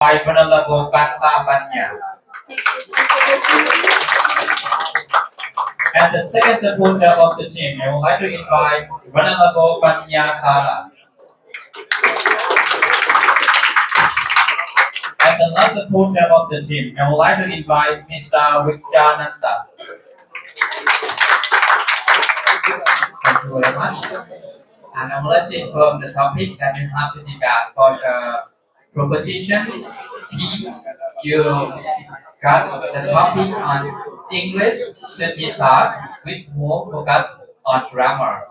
Vanalago Kanta Banya. And the second supporter of the team, I would like to invite Vanalago Banya Sara. And the last supporter of the team, I would like to invite Mr. Vijayananda. Thank you very much. And I would like to inform the topics that you have to discuss for the propositions team. You got the topic on English should be taught with more focus on grammar.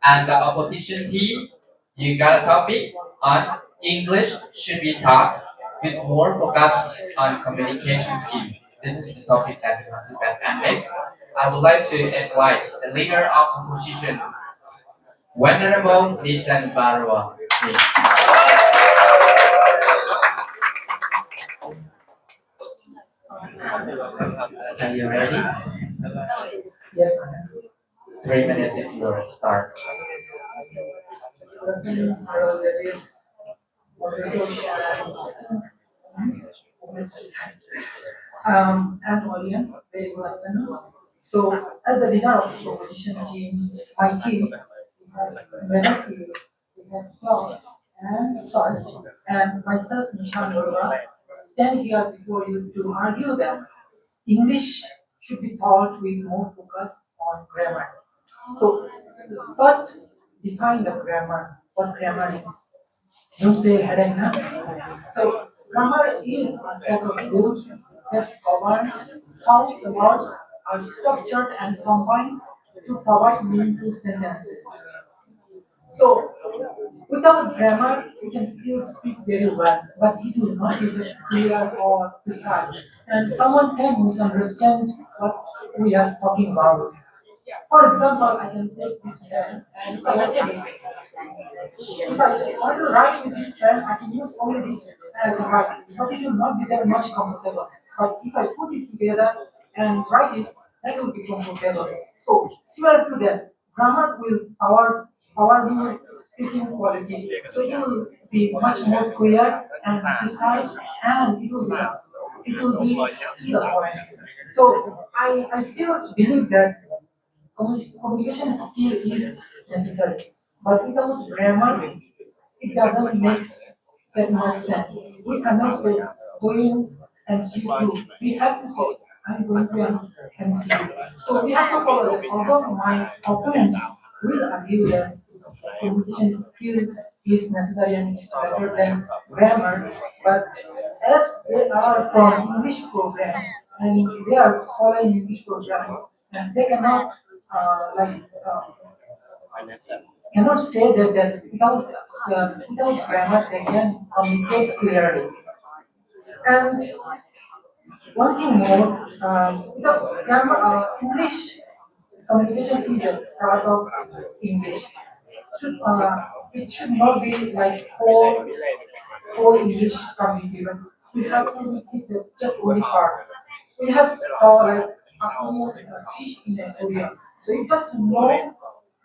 And the opposition team, you got a topic on English should be taught with more focus on communication skills. This is the topic that we have discussed. And next, I would like to invite the leader of opposition, Venerable Lisan Barwa. Please. Are you ready? Yes, 3 minutes is your start. that is and audience, very good afternoon. So, as the leader of the proposition team, my team, we have Wednesday, we have Claude and First, and myself, Nishan Gurva, stand here before you to argue that English should be taught with more focus on grammar. So, first, define the grammar, what grammar is. Don't say headache, huh? So, grammar is a set of rules that govern how the words are structured and combined to provide meaningful sentences. So, without grammar, you can still speak very well, but it will not be very clear or precise. And someone can misunderstand what we are talking about. For example, I can take this pen and if I want to write with this pen, I can use only this pen to write, but it will not be that much comfortable. But if I put it together and write it, that will be comfortable. So similar to that, grammar will our new speaking quality. So it will be much more clear and precise, and it will be to the point. So I still believe that communication skill is necessary, but without grammar, it doesn't make that much sense. We cannot say going MCU. We have to say I'm going to MCU. So we have to follow that. Although my opponents will argue that communication skill is necessary and is better than grammar, but as they are from English program and they are following English program, and they cannot cannot say that without grammar they can communicate clearly. And one thing more, without grammar, English communication is a part of English. It should not be like whole English communication. We have to be it's just only part. We have saw like aquarium fish in an aquarium. So you just know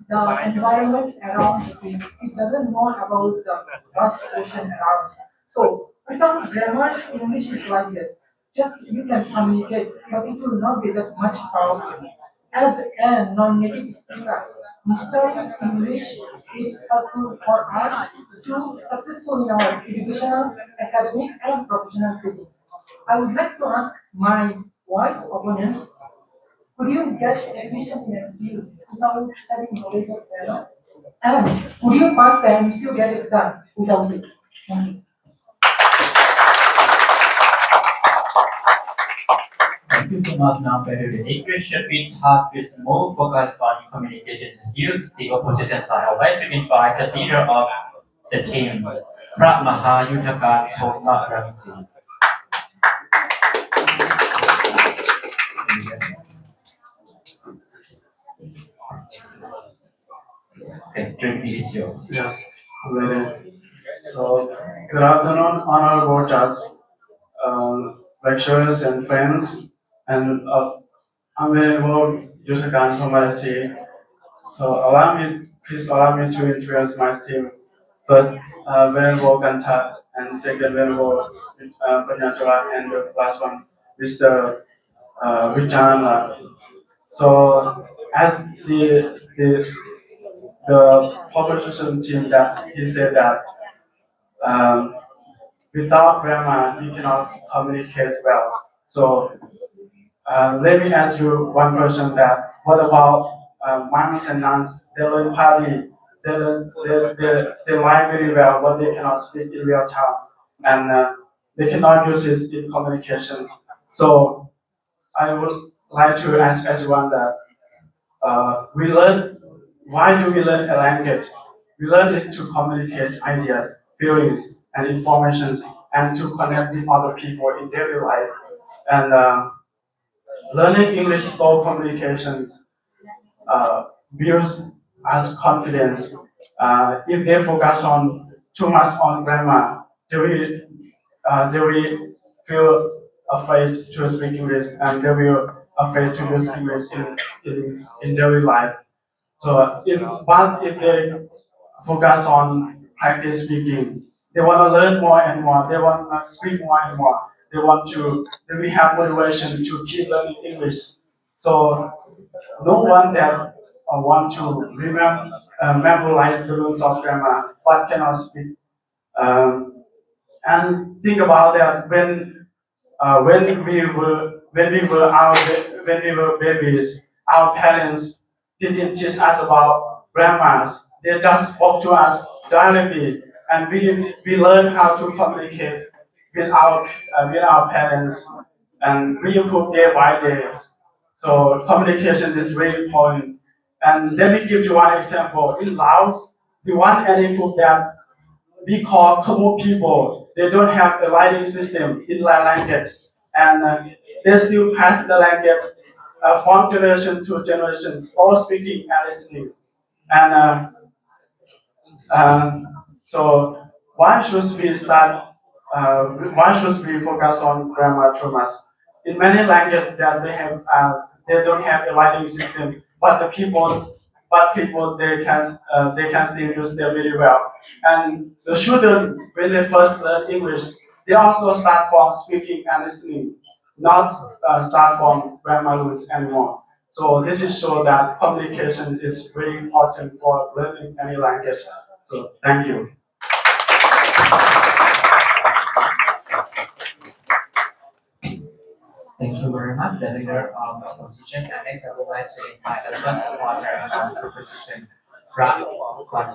the environment around the fish. It doesn't know about the vast ocean around. So without grammar, English is like that. Just you can communicate, but it will not be that much powerful. As a non-native speaker, mastering English is a tool for us to successful in our educational, academic, and professional settings. I would like to ask my wise opponents, could you get admission in MCU without having knowledge of grammar? And would you pass the MCU get exam without it? Thank you so much now, Pedro. English should be taught with more focus on communication skills. The opposition side. I would like to invite the leader of the team, Prat Mahayuthaka Thomaramsi. Okay, 3 minutes is yours. Yes, very. So, good afternoon, honorable judge, lecturers and friends, and unbelievable Yusakan Tomodachi. So, please allow me to introduce my team. But, venerable Ganta, and second Venerable Panyachara, and the last one Mr. Vijayananda. So as the proposition team that he said that um, without grammar you cannot communicate well. So let me ask you one question: that what about minors and nuns? They learn Pali, they learn very well, but they cannot speak in real time, and they cannot use it in communications. So I would like to ask everyone that we learn. Why do we learn a language? We learn it to communicate ideas, feelings, and informations, and to connect with other people in daily life. And learning English for communications builds us confidence. If they focus on too much on grammar, they will feel afraid to speak English, and they will afraid to use English in daily life. So, if they focus on practice speaking, they want to learn more and more. They want to speak more and more. They will have motivation to keep learning English. So, no one that want to memorize the rules of grammar but cannot speak. Um, and think about that when we were babies, our parents didn't teach us about grammar. They just spoke to us directly, and we learned how to communicate with our parents, and we improve day by day. So communication is very important. And let me give you one example. In Laos, the one ethnic group that we call Khmer people. They don't have a writing system in their language, and they still pass the language from generation to generation, all speaking and listening. And so why should we start? Why should we focus on grammar too much? In many languages that they don't have a writing system, but people they can still use them very well. And the children when they first learn English, they also start from speaking and listening, not start from grammar rules anymore. So this is show that communication is very important for learning any language. So thank you. Thank you very much, the leader of the opposition. And next, I would like to invite the first supporter of the opposition, Rap Kwan.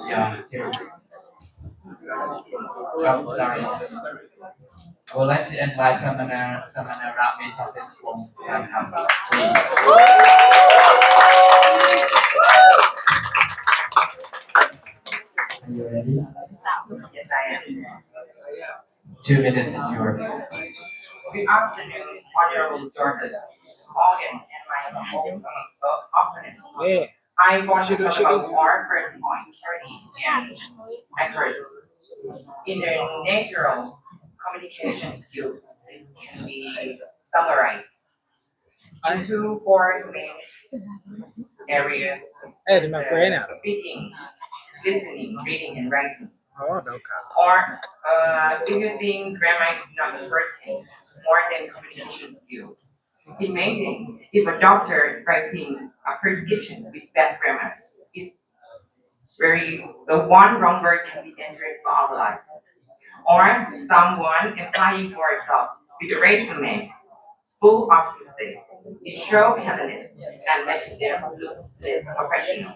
Oh, sorry. I would like to invite Samana Rami Tasis from Sanham, please. Are you ready? Yes, I am. 2 minutes is yours. Good afternoon, honorable judges, Morgan, and my home opponent. I want to talk about our first point, clarity and accuracy. In the natural communication skills, this can be summarized into four main areas: speaking, listening, reading, and writing. Or do you think grammar is not the first thing more than communication skills? Imagine if a doctor writing a prescription with bad grammar is very the one wrong word can be dangerous for our life. Or someone applying for a job with a resume full of mistakes. It shows talent and makes them look less professional.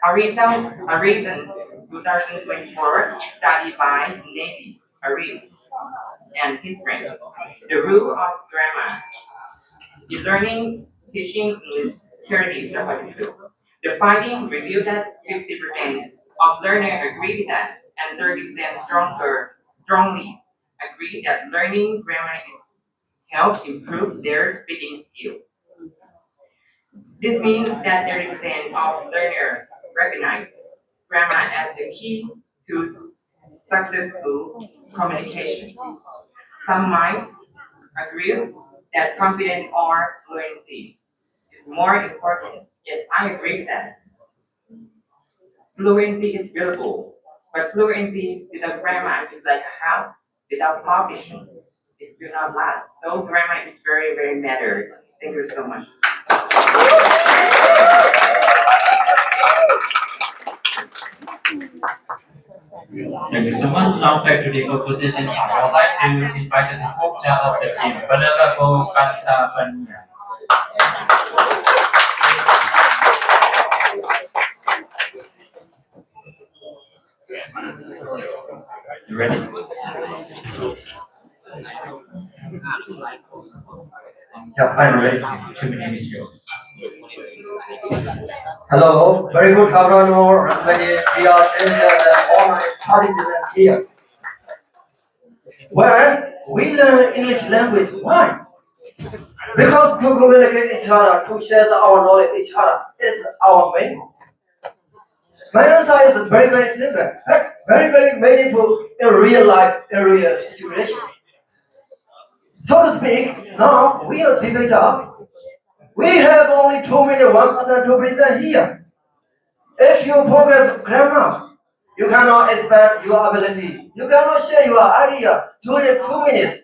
A recent 2024 study by Navy, Arif, and his friends. The rule of grammar is learning, teaching English 30 The finding revealed that 50% of learners agree with that, and 30% strongly agree that learning grammar helps improve their speaking skills. This means that 30% of learners recognize grammar as the key to successful communication. Some might agree that confidence or fluency is more important, yet I agree that fluency is buildable. But fluency without grammar is like a house without partition. It do not last. So grammar is very, very matter. Thank you so much. Thank you so much. Now back to the proposition. I would like to invite the speaker of the team, Venerable Pantapanya. You ready? Yeah, I'm ready. 2 minutes is yours. Hello, very good afternoon, respected dear strangers and all my participants here. Well, we learn English language. Why? Because to communicate each other, to share our knowledge each other is our main goal. My answer is very, very simple, but very, very meaningful in real life, in real situation. So to speak, now we are debater. We have only 2 minutes, 1% to present here. If you focus grammar, you cannot expect your ability. You cannot share your idea during 2 minutes.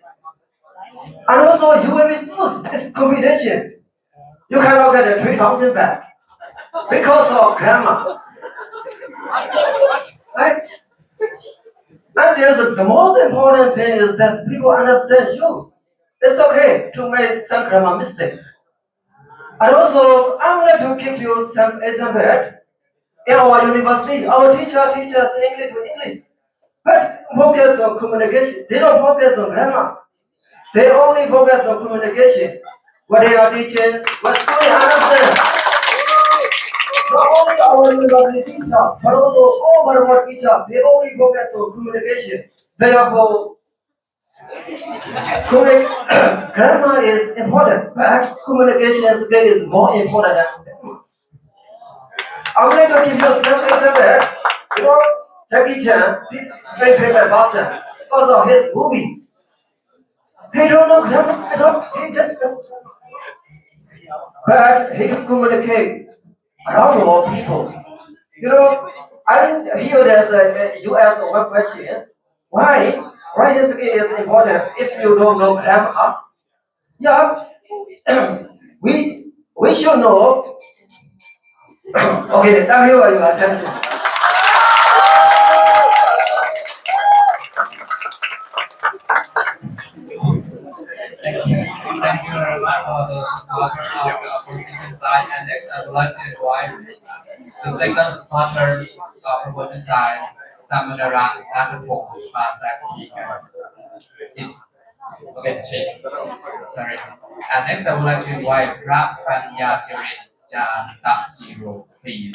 And also, you will lose this combination. You cannot get the 3,000 back because of grammar. Right? And the most important thing is that people understand you. It's okay to make some grammar mistake. And also, I would like to give you some example. In our university, our teacher teaches English with English. But focus on communication. They don't focus on grammar. They only focus on communication. What they are teaching, what students understand. Not only our university teacher, but also all our teacher, they only focus on communication. Therefore, grammar is important, but communication skill is more important than grammar. I'm going to give you some example. You know, Jackie Chan, very famous boxer, because of his movie. He don't know grammar at all. He just, but he can communicate around the world people. You know, I didn't hear you asked one question. Why? Why this is important if you don't know grammar? Yeah, we should know. Okay, thank you for your attention. Thank you very much for the author of the proposition side. And next, I would like to invite the second author of proposition side, Samanara Nakapong Pasakika. It's okay, shake. Sorry. And next, I would like to invite Rapanya Jan Zero, please.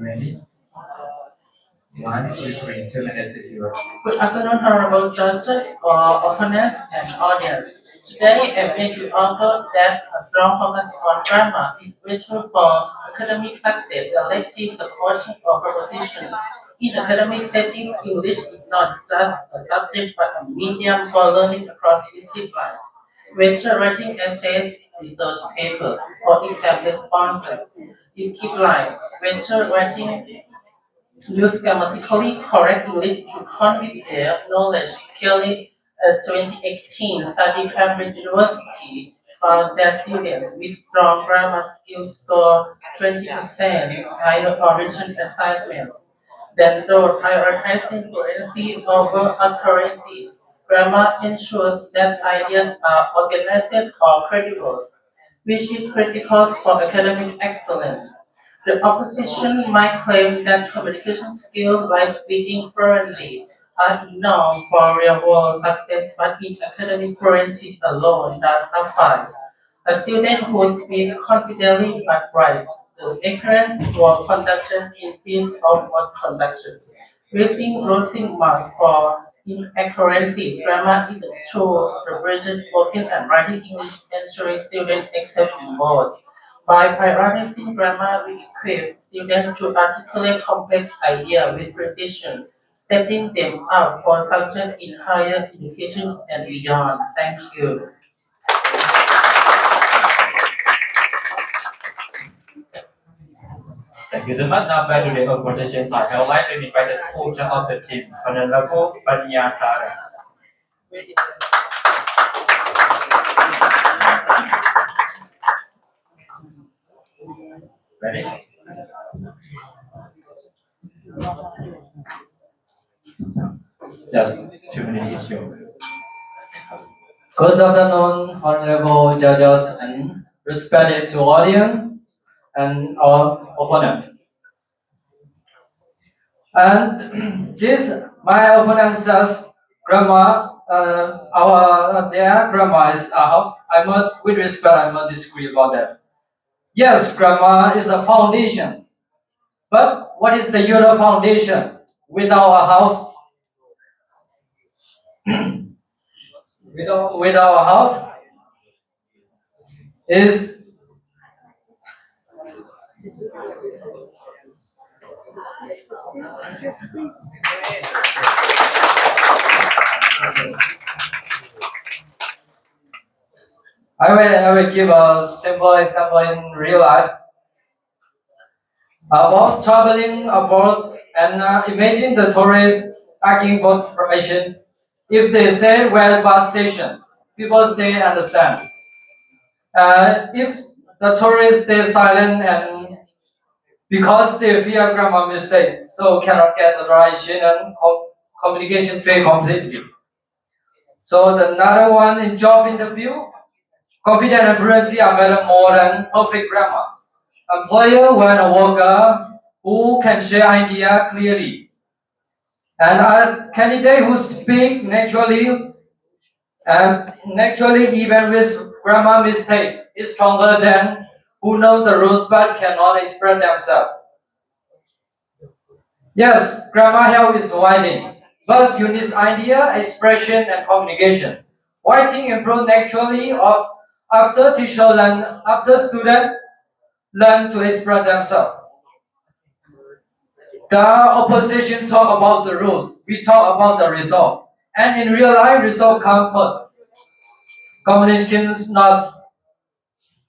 Ready? 1, 2, 3, 2 minutes is yours. Good afternoon, Honorable Johnson, opponent and audience. Today, I'm going to offer that a strong focus on grammar is crucial for academic success and letting the coaching of proposition. In academic settings, English is not just a subject but a medium for learning across disciplines. Venture writing essays, research paper, or exam responses is key line. Venture writing use grammatically correct English to convey their knowledge clearly. A 2018 study Cambridge University found that students with strong grammar skills score 20% higher origin assignments than those prioritizing fluency over accuracy. Grammar ensures that ideas are organized or credible, which is critical for academic excellence. The opposition might claim that communication skills like speaking fluently are enough for real-world success, but in academic fluency alone does not suffice. A student who speaks confidently but writes the excellent word conduction in field of word conduction. Losing marks for inaccuracy. Grammar is a tool to represent spoken and writing English, ensuring students excel in both. By prioritizing grammar, we equip students to articulate complex ideas with precision, setting them up for success in higher education and beyond. Thank you. Thank you so much. Now back to the opposition side. I would like to invite the sponsor of the team, Honorable Panya Sara. Ready? Just 2 minutes show. Good afternoon, honorable judges and respected to audience and our opponent. And this, my opponent says, grammar, their grammar is out. With respect, I must disagree about that. Yes, grammar is a foundation. But what is the use of foundation without a house? without a house is I will give a simple example in real life about traveling abroad and imagine the tourists asking for permission. If they say where bus station, people stay understand. If the tourists stay silent and because they fear grammar mistake, so cannot get the direction and communication fail completely. So the another one in job interview, confident and fluency are better more than perfect grammar. Employer want a worker who can share idea clearly. And a candidate who speak naturally even with grammar mistake is stronger than who know the rules but cannot express themselves. Yes, grammar help is writing, but you need idea, expression, and communication. Writing improve naturally after student learn to express themselves. The opposition talk about the rules, we talk about the result. And in real life, result come first. Communication not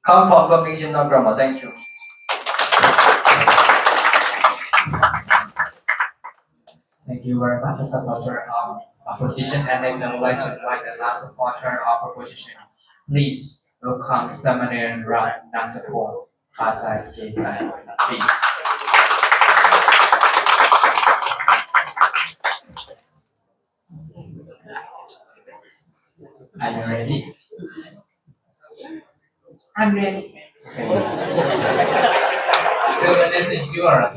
come from communication, not grammar. Thank you. Thank you very much, the supporter of opposition. And next, I would like to invite the last supporter of opposition. Please welcome Samarin Ram Nantapur, Pasai K5. Please. Are you ready? I'm ready. Okay. 2 minutes is yours.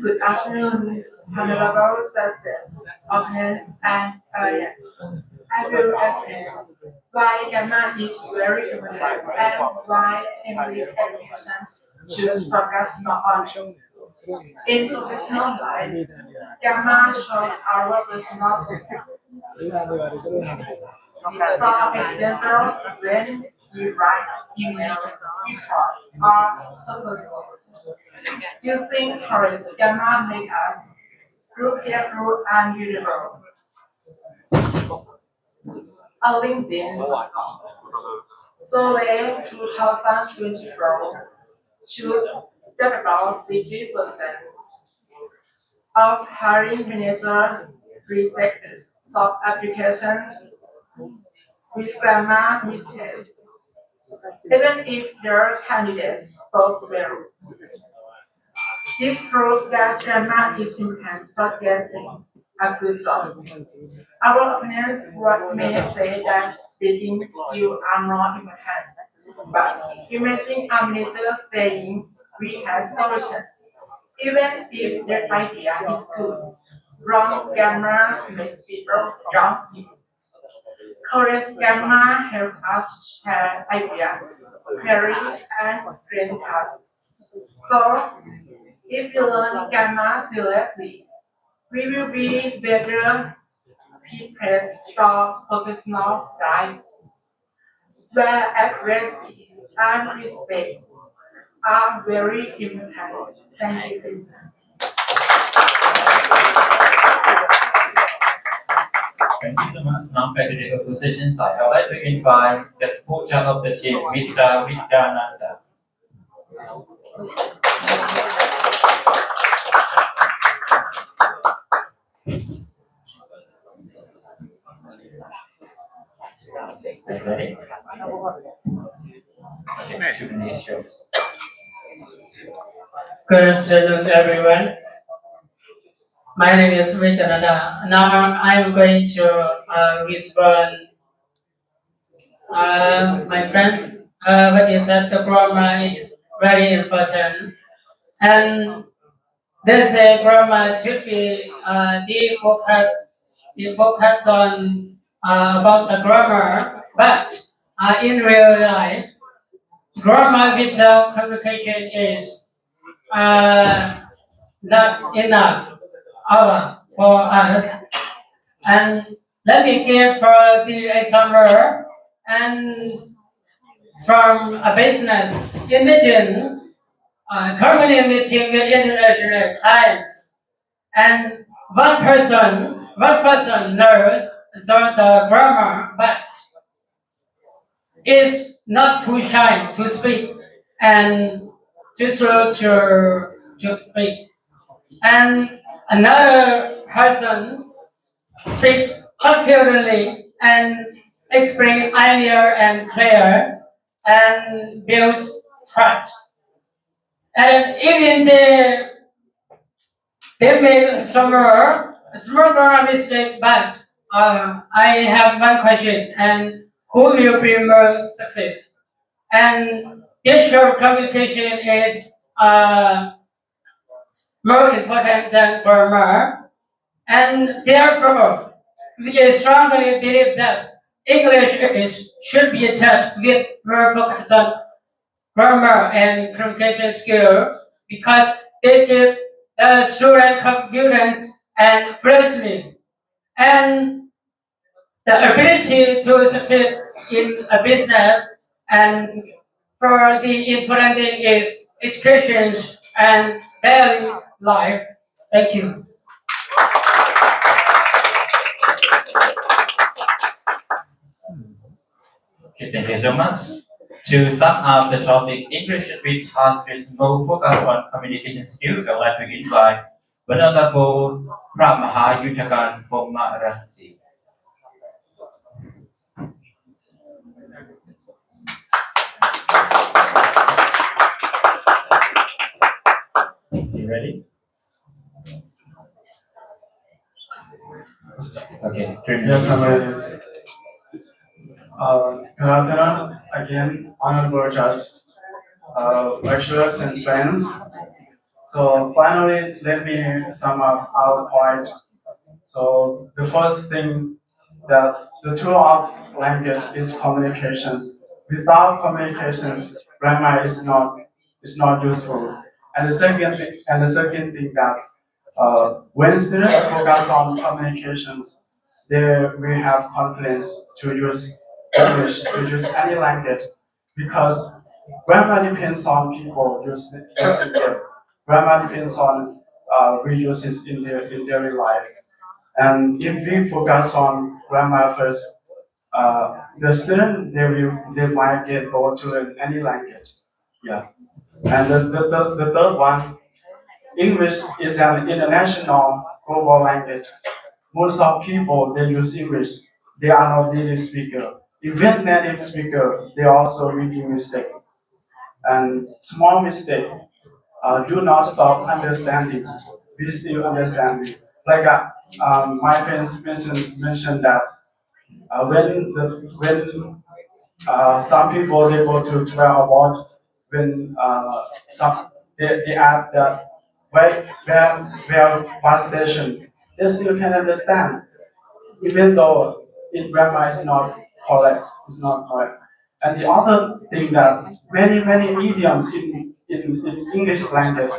Good afternoon, honorable judges, opponents, and audience. I will address why Gamma is very important and why English education should focus more on it. In professional life, Gamma shows our personal for example, when we write emails, reports, or proposals, using correct gamma make us look careful and usable. A LinkedIn survey 2024 shows that about 60% of hiring managers rejected job applications with grammar mistakes, even if their candidates spoke well. This proves that grammar is important for getting a good job. Our opponents may say that speaking skills are not important, but imagine a manager saying we have solutions, even if their idea is good. Wrong grammar makes people jump in. Correct grammar helps us share ideas, query, and train tasks. So, if we learn grammar seriously, we will be better prepared for professional life, where accuracy and respect are very important. Thank you, listeners. Thank you so much. Now back to the opposition side. I would like to invite the sponsor of the team, Mr. Vijayananda. is yours. Good afternoon, everyone. My name is Vitananda. Now I'm going to respond, my friends. What is that the grammar is very important, and they say grammar should be the focus on about the grammar, but in real life, grammar without communication is uh, not enough for us. And let me give for the example and from a business. Imagine company meeting with international clients, and one person knows the grammar, but is not too shy to speak and too slow to speak. And another person speaks confidently and explains earlier and clear and builds trust. And even they make small grammar mistake, but I have one question, and who will be more success? And this short communication is more important than grammar, and therefore we strongly believe that should be taught with more focus on grammar and communication skill because they give the student confidence and fluency and the ability to succeed in a business. And for the important thing is education and daily life. Thank you. Okay, thank you so much. To sum up the topic, English with task is more focus on communication skills. I'd like to invite Honorable Pramaha Yutakan Pomaransi. You ready? Okay, 3 minutes. Yes, I'm ready. Good afternoon again, honorable judge, lecturers and friends. So finally, let me sum up our point. So the first thing that the tool of language is communications. Without communications, grammar is not useful. And the second thing that when students focus on communications, they will have confidence to use English, to use any language, because grammar depends on people using it. Grammar depends on reuses in daily life. And if we focus on grammar first, the student they might get bored to learn any language. Yeah. And the third one, English is an international global language. Most of people they use English. They are not native speaker. Even native speaker, they also making mistake. And small mistake do not stop understanding. We still understanding. Like my friends mentioned that when some people they go to 12 award, when they ask that where bus station, they still can understand, even though in grammar is not correct. It's not correct. And the other thing that many idioms in English language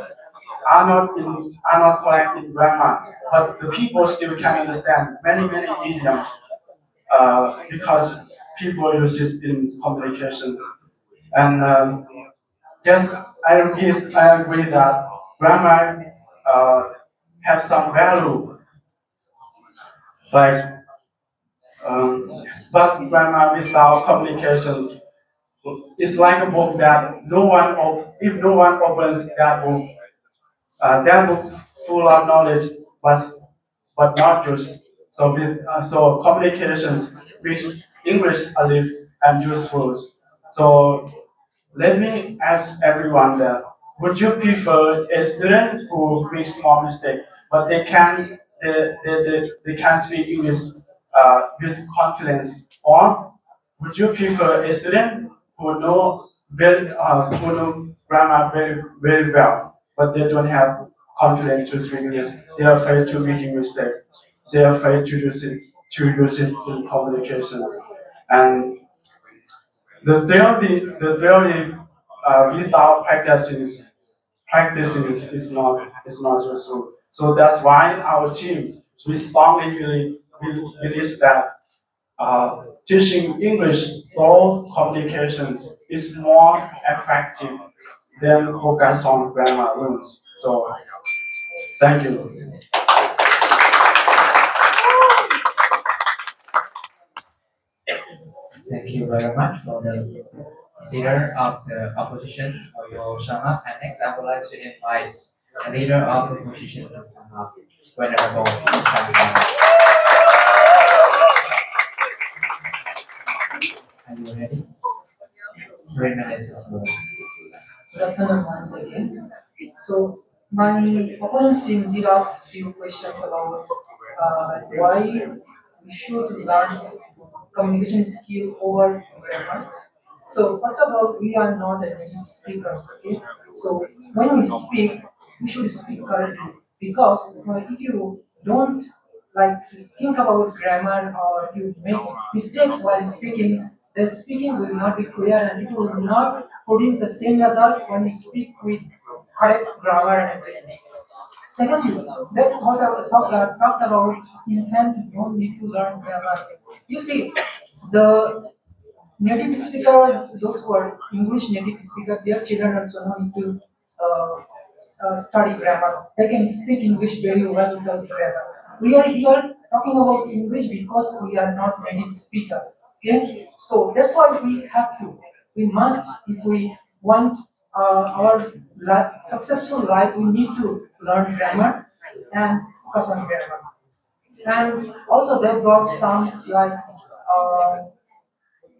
are not correct in grammar, but the people still can understand many idioms because people use it in communications. And yes, I agree that grammar uh, has some value, like but grammar without communications is like a book that if no one opens that book full of knowledge, but not used. So communications makes English alive and useful. So let me ask everyone that would you prefer a student who makes small mistake but they can speak English with confidence, or would you prefer a student who know grammar very well but they don't have confidence to speak English? They are afraid to making mistake. They are afraid to use it in communications. And the theory without practicing is not useful. So that's why our team we strongly believes that teaching English through communications is more effective than focus on grammar rules. So thank you. Thank you very much for the leader of the opposition for your sum up. And next, I would like to invite the leader of the opposition to sum up. Venerable Are you ready? 3 minutes is well. Good afternoon once again. So my opponent's team did ask few questions about why we should learn communication skill over grammar. So first of all, we are not a native speakers, okay? So when we speak, we should speak correctly because if you don't like think about grammar or you make mistakes while speaking, then speaking will not be clear and it will not produce the same result when you speak with correct grammar and everything. Secondly, that what I talked about infant don't need to learn grammar. You see, the native speaker, those who are English native speaker, their children also know need to study grammar. They can speak English very well without grammar. We are here talking about English because we are not native speaker. Okay, so that's why we have to, we must, if we want our successful life, we need to learn grammar and focus on grammar. And also they brought some like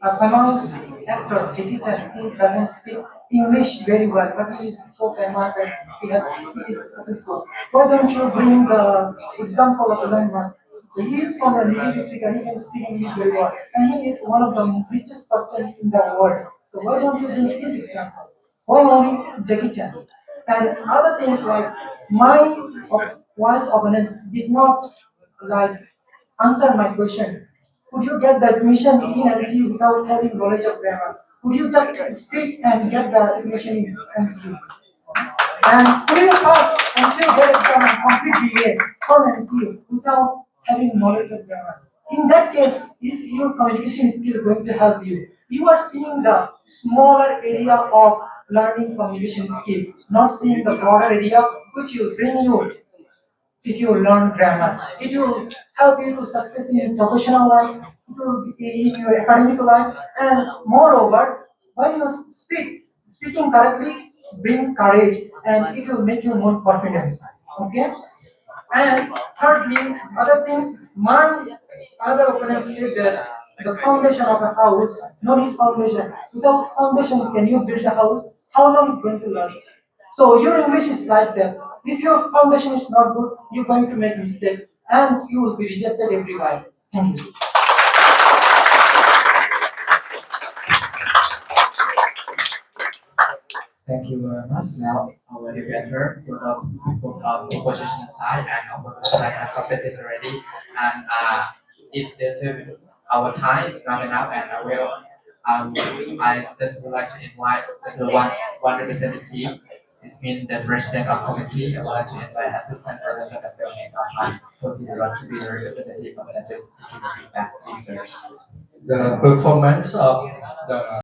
a famous actor, Jackie Chan, he doesn't speak English very well, but he is so famous and he is successful. Why don't you bring the example of Elon Musk? He is from a native speaker, he can speak English very well, and he is one of the richest person in the world. So why don't you bring his example? Why only Jackie Chan? And other things like my wise opponents did not like answer my question. Could you get the admission in NCU without having knowledge of grammar? Could you just speak and get the admission in NCU? And could you pass NCU board exam and complete BA from NCU without having knowledge of grammar? In that case, is your communication skill going to help you? You are seeing the smaller area of learning communication skill, not seeing the broader area which will bring you if you learn grammar. It will help you to success in your professional life, it will be in your academic life, and moreover, when you speaking correctly, bring courage, and it will make you more confidence. Okay. And thirdly, other things, my other opponent said that the foundation of a house, no need foundation. Without foundation, can you build a house? How long it going to last? So your English is like that. If your foundation is not good, you're going to make mistakes and you will be rejected everywhere. Thank you. Thank you very much. Now, our debater put up opposition side and opposition side has completed already. And it's determined our time is running out, and I just would like to invite the one representative. It means the president of committee. I would like to invite assistant professor of the to be the representative of the just to give feedback. Please, sir. The performance of the